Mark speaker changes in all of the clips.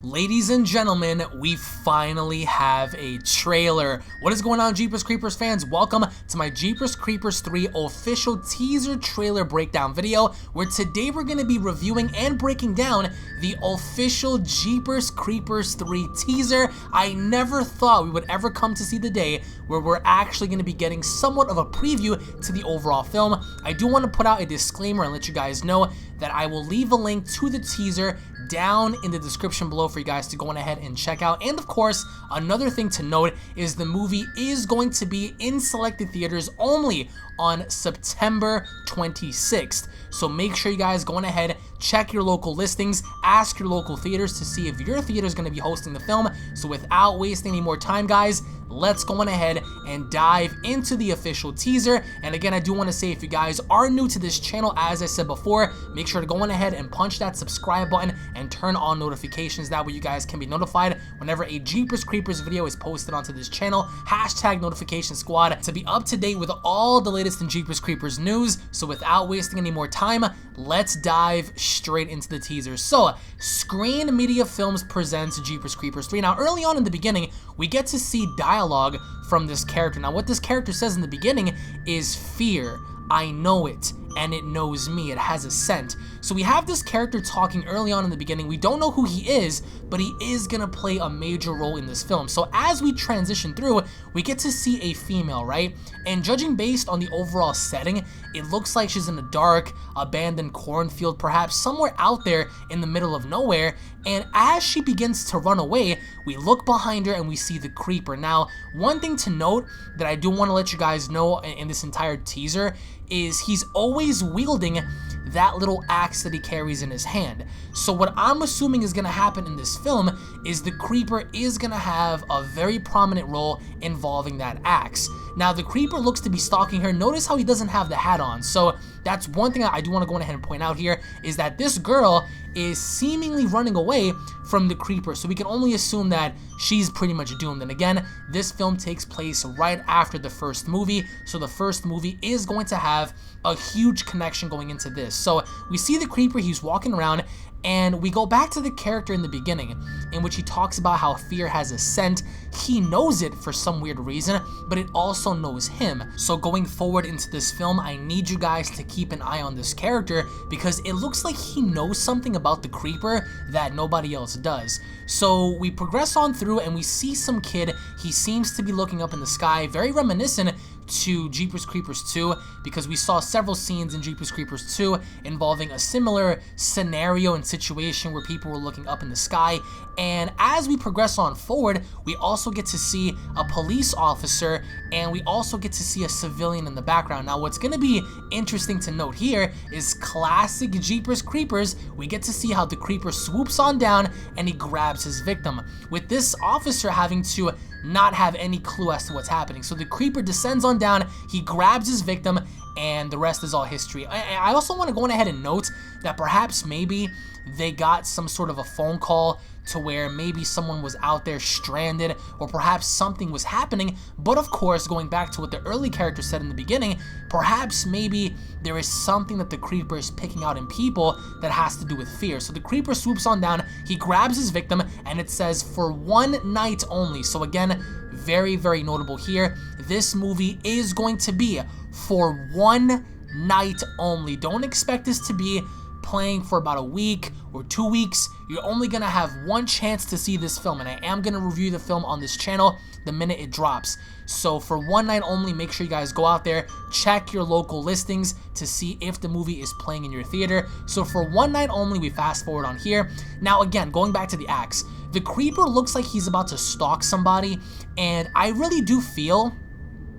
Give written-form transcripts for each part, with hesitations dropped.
Speaker 1: Ladies and gentlemen, we finally have a trailer. What is going on, Jeepers Creepers fans? Welcome to my Jeepers Creepers 3 official teaser trailer breakdown video, where today we're going to be reviewing and breaking down the official Jeepers Creepers 3 teaser. I never thought we would ever come to see the day where we're actually going to be getting somewhat of a preview to the overall film. I do want to put out a disclaimer and let you guys know that I will leave a link to the teaser down in the description below for you guys to go on ahead and check out. And of course, another thing to note is the movie is going to be in selected theaters only on September 26th. So make sure you guys go on ahead, check your local listings, ask your local theaters to see if your theater is going to be hosting the film. So without wasting any more time, guys, let's go on ahead and dive into the official teaser. And again, I do want to say, if you guys are new to this channel, as I said before, make sure to go on ahead and punch that subscribe button and turn on notifications. That way you guys can be notified whenever a Jeepers Creepers video is posted onto this channel. Hashtag notification squad to be up to date with all the latest in Jeepers Creepers news. So without wasting any more time, let's dive straight into the teaser. So Screen Media Films presents Jeepers Creepers 3. Now, early on in the beginning, we get to see dialogue from this character. Now, what this character says in the beginning is fear. I know it, and it knows me. It has a scent. So we have this character talking early on in the beginning. We don't know who he is, but he is gonna play a major role in this film. So as we transition through, we get to see a female, right? And judging based on the overall setting, it looks like she's in a dark, abandoned cornfield, perhaps somewhere out there in the middle of nowhere. And as she begins to run away, we look behind her and we see the creeper. Now, one thing to note that I do want to let you guys know in this entire teaser is he's always wielding that little axe that he carries in his hand. So what I'm assuming is going to happen in this film is the creeper is going to have a very prominent role involving that axe. Now, the creeper looks to be stalking her. Notice how he doesn't have the hat on. So that's one thing I do want to go ahead and point out here, is that this girl is seemingly running away from the creeper. So we can only assume that she's pretty much doomed. And again, this film takes place right after the first movie. So the first movie is going to have a huge connection going into this. So we see the creeper, he's walking around, and we go back to the character in the beginning, in which he talks about how fear has a scent. He knows it for some weird reason, but it also knows him. So going forward into this film, I need you guys to keep an eye on this character, because it looks like he knows something about the creeper that nobody else does. So we progress on through and we see some kid. He seems to be looking up in the sky, very reminiscent to Jeepers Creepers 2, because we saw several scenes in Jeepers Creepers 2 involving a similar scenario and situation where people were looking up in the sky. And as we progress on forward, we also get to see a police officer, and we also get to see a civilian in the background. Now, what's going to be interesting to note here is classic Jeepers Creepers. We get to see how the creeper swoops on down and he grabs his victim, with this officer having to not have any clue as to what's happening. So the creeper descends on down, he grabs his victim, and the rest is all history. I also want to go on ahead and note that perhaps maybe they got some sort of a phone call to where maybe someone was out there stranded, or perhaps something was happening. But of course, going back to what the early character said in the beginning, perhaps maybe there is something that the creeper is picking out in people that has to do with fear. So the creeper swoops on down, he grabs his victim, and it says for one night only. So again, very, very notable here. This movie is going to be for one night only. Don't expect this to be playing for about a week or 2 weeks. You're only gonna have one chance to see this film, and I am gonna review the film on this channel the minute it drops. So for one night only, make sure you guys go out there, check your local listings to see if the movie is playing in your theater. So for one night only, we fast forward on here. Now again, going back to the axe, the creeper looks like he's about to stalk somebody, and I really do feel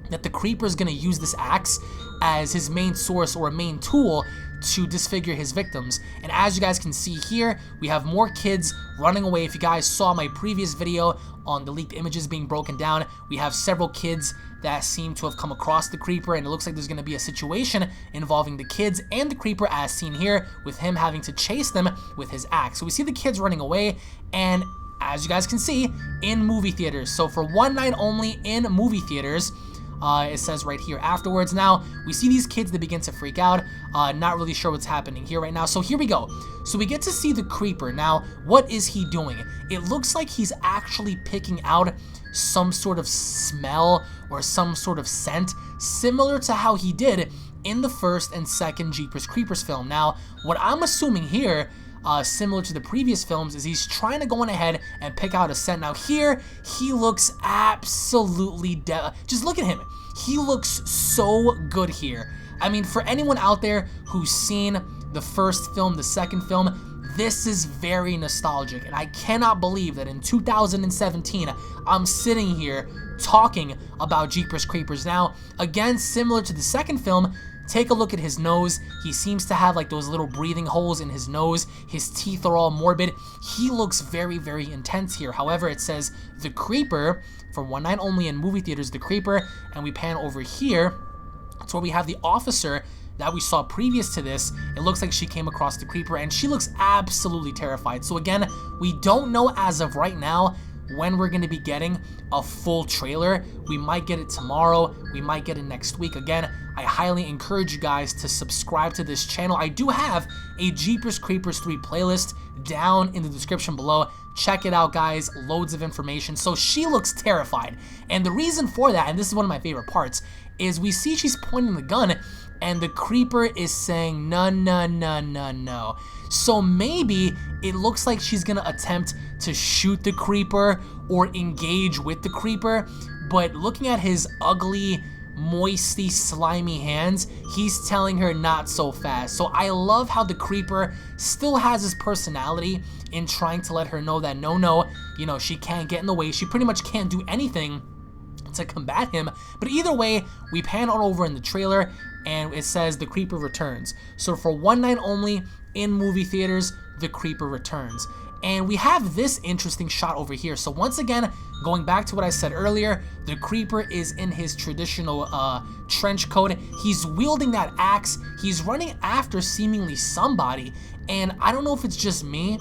Speaker 1: that the creeper is gonna use this axe as his main source or a main tool to disfigure his victims. And as you guys can see here, we have more kids running away. If you guys saw my previous video on the leaked images being broken down, we have several kids that seem to have come across the creeper, and it looks like there's going to be a situation involving the kids and the creeper, as seen here, with him having to chase them with his axe. So we see the kids running away, and as you guys can see, in movie theaters. So for one night only in movie theaters, It says right here afterwards. Now, we see these kids, they begin to freak out. Not really sure what's happening here right now. So here we go. So we get to see the creeper. Now, what is he doing? It looks like he's actually picking out some sort of smell or some sort of scent, similar to how he did in the first and second Jeepers Creepers film. Now, what I'm assuming here, similar to the previous films, is he's trying to go on ahead and pick out a scent. Now here, he looks absolutely just look at him. He looks so good here. I mean, for anyone out there who's seen the first film, the second film, this is very nostalgic, and I cannot believe that in 2017, I'm sitting here talking about Jeepers Creepers. Now, again, similar to the second film, take a look at his nose. He seems to have like those little breathing holes in his nose. His teeth are all morbid. He looks very, very intense here. However, it says The Creeper, for one night only in movie theaters, The Creeper, and we pan over here. That's where we have the officer that we saw previous to this. It looks like she came across the creeper, and she looks absolutely terrified. So again, we don't know as of right now when we're going to be getting a full trailer. We might get it tomorrow, we might get it next week. Again, I highly encourage you guys to subscribe to this channel. I do have a Jeepers Creepers 3 playlist down in the description below. Check it out, guys. Loads of information. So she looks terrified, and the reason for that, and this is one of my favorite parts, is we see she's pointing the gun, and the creeper is saying no, no, no, no, no. So maybe it looks like she's gonna attempt to shoot the creeper or engage with the creeper, but looking at his ugly, moisty, slimy hands, he's telling her not so fast. So I love how the creeper still has his personality in trying to let her know that no, you know, she can't get in the way. She pretty much can't do anything to combat him. But either way, we pan on over in the trailer, and it says The Creeper returns. So for one night only in movie theaters, The Creeper returns. And we have this interesting shot over here. So once again, going back to what I said earlier, the creeper is in his traditional trench coat. He's wielding that axe. He's running after seemingly somebody. And I don't know if it's just me,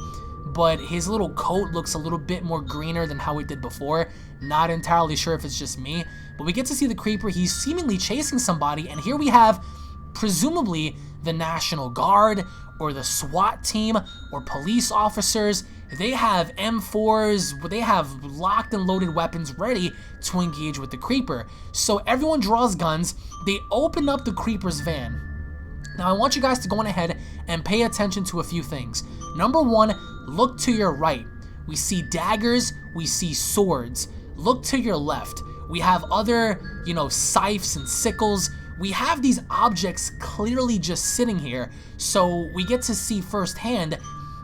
Speaker 1: but his little coat looks a little bit more greener than how it did before. Not entirely sure if it's just me, but we get to see the creeper. He's seemingly chasing somebody, and here we have presumably the National Guard or the SWAT team or police officers. They have M4s, they have locked and loaded weapons ready to engage with the creeper. So everyone draws guns. They open up the creeper's van. Now I want you guys to go on ahead and pay attention to a few things. Number one, look to your right. We see daggers, we see swords. Look to your left. We have other, you know, scythes and sickles. We have these objects clearly just sitting here. So we get to see firsthand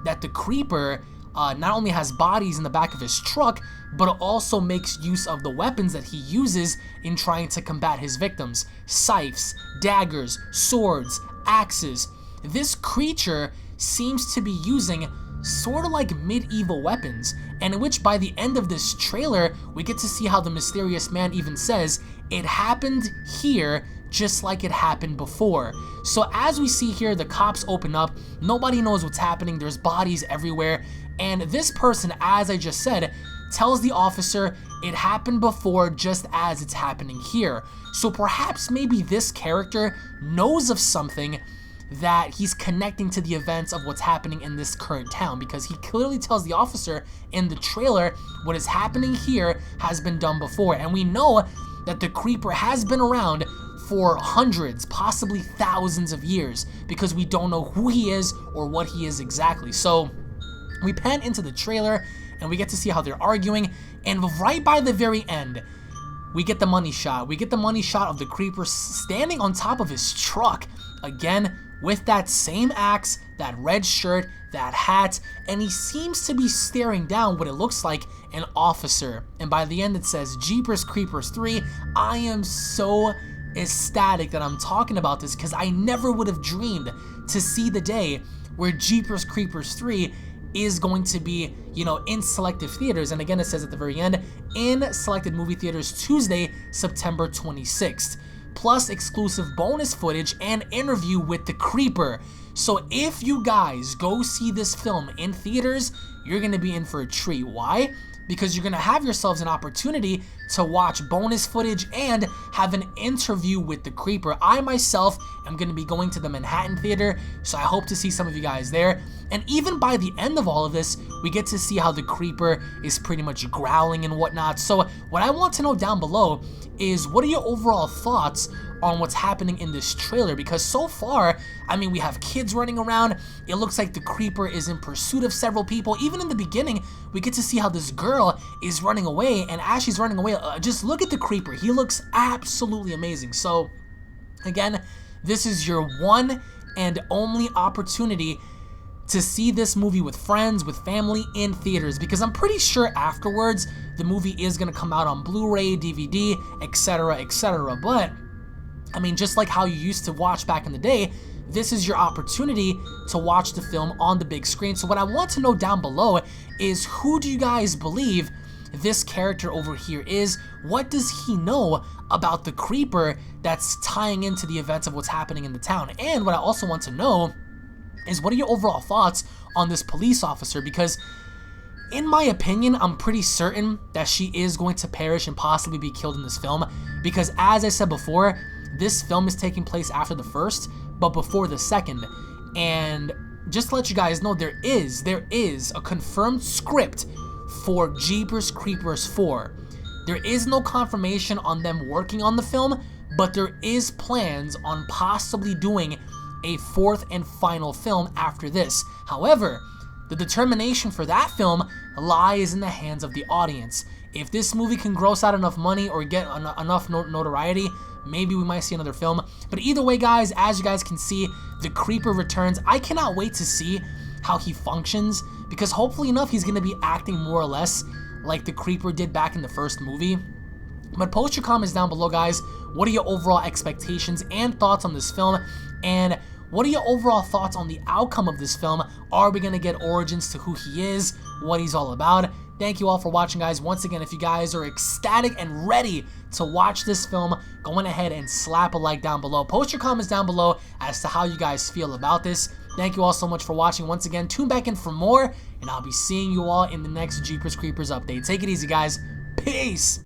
Speaker 1: that the creeper not only has bodies in the back of his truck, but also makes use of the weapons that he uses in trying to combat his victims. Scythes, daggers, swords, axes. This creature seems to be using sort of like medieval weapons, and in which by the end of this trailer, we get to see how the mysterious man even says, it happened here just like it happened before. So as we see here, the cops open up, nobody knows what's happening, there's bodies everywhere, and this person, as I just said, tells the officer it happened before just as it's happening here. So perhaps maybe this character knows of something that he's connecting to the events of what's happening in this current town, because he clearly tells the officer in the trailer what is happening here has been done before. And we know that the creeper has been around for hundreds, possibly thousands of years, because we don't know who he is or what he is exactly. So we pan into the trailer and we get to see how they're arguing, and right by the very end, we get the money shot. We get the money shot of the creeper standing on top of his truck, again, with that same axe, that red shirt, that hat, and he seems to be staring down what it looks like an officer. And by the end it says, Jeepers Creepers 3. I am so ecstatic that I'm talking about this, because I never would have dreamed to see the day where Jeepers Creepers 3 is going to be, you know, in selective theaters. And again, it says at the very end, in selected movie theaters Tuesday, September 26th. Plus exclusive bonus footage and interview with the creeper. So if you guys go see this film in theaters, you're going to be in for a treat. Why? Because you're going to have yourselves an opportunity to watch bonus footage and have an interview with the Creeper. I myself am going to be going to the Manhattan Theater, so I hope to see some of you guys there. And even by the end of all of this, we get to see how the Creeper is pretty much growling and whatnot. So what I want to know down below is, what are your overall thoughts on what's happening in this trailer? Because so far, I mean, we have kids running around. It looks like the Creeper is in pursuit of several people. Even in the beginning, we get to see how this girl is running away, and as she's running away, just look at the Creeper. He looks absolutely amazing. So again, this is your one and only opportunity to see this movie with friends, with family, in theaters, because I'm pretty sure afterwards the movie is going to come out on Blu-ray, DVD, etc., etc. But I mean, just like how you used to watch back in the day, this is your opportunity to watch the film on the big screen. So what I want to know down below is, who do you guys believe this character over here is? What does he know about the Creeper that's tying into the events of what's happening in the town? And what I also want to know is, what are your overall thoughts on this police officer? Because in my opinion, I'm pretty certain that she is going to perish and possibly be killed in this film, because as I said before, this film is taking place after the first, but before the second. And just to let you guys know, there is a confirmed script for Jeepers Creepers 4. There is no confirmation on them working on the film, but there is plans on possibly doing a fourth and final film after this. However, the determination for that film lies in the hands of the audience. If this movie can gross out enough money or get enough notoriety, maybe we might see another film. But either way, guys, as you guys can see, the Creeper returns. I cannot wait to see how he functions, because hopefully enough, he's going to be acting more or less like the Creeper did back in the first movie. But post your comments down below, guys. What are your overall expectations and thoughts on this film? And what are your overall thoughts on the outcome of this film? Are we going to get origins to who he is, what he's all about? Thank you all for watching, guys. Once again, if you guys are ecstatic and ready to watch this film, go on ahead and slap a like down below. Post your comments down below as to how you guys feel about this. Thank you all so much for watching. Once again, tune back in for more, and I'll be seeing you all in the next Jeepers Creepers update. Take it easy, guys. Peace!